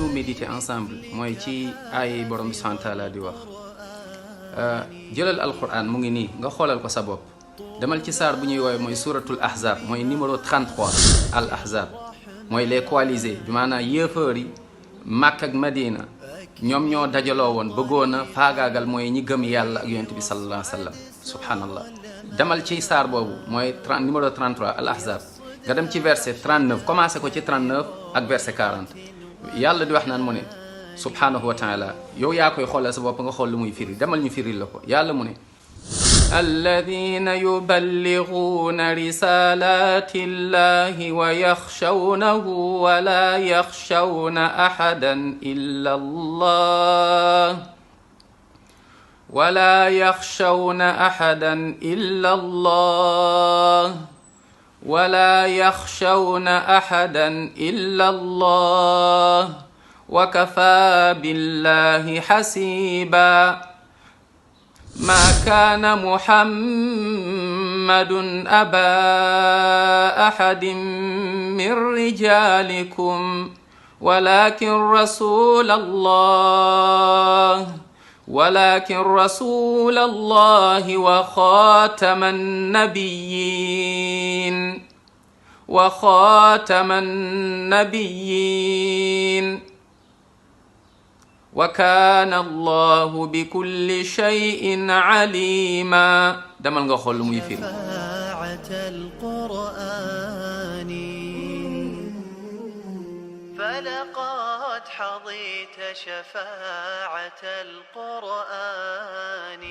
ñu méditer ensemble mooy ci ay borom bi subhanahu wa taala di wax jëlal alquran mu ngi nii nga xoolal ko sa bopp demal ci saar bu ñuy woowee mooy suratul ahzab mooy numéro 33 al ahzab mooy les coalisés bi maanaam yéefar yi Makka ak Madina ñoom ñoo dajaloo woon bëggoon a faagaagal mooy ñi gëm yàlla ak yonent bi sallallahu alayhi wa sallam subhanallah demal ci saar boobu mooy numéro 33 al ahzab nga dem ci verset 39 commencé ko ci 39 ak verset 40 yàlla di wax naan mu ne subhanahu wa taala yow yaa koy xoolal sa bopp nga xool lu muy firi demal ñu firil la ko yàlla mu ne alladina yuballighuuna risalati llahi wa yaxshawnahu wa la yaxshawna ahadan illa allah wa la yaxshawna ahadan illa allah wa la yaxshawna ahadan illa allah wa kafa billahi hasiba ما كان محمد أبا أحد من رجالكم ولكن رسول الله وخاتم النبيين وكان الله بكل شيء عليما demal nga xool lu muy firi فلقد حظيت شفاعة القرآن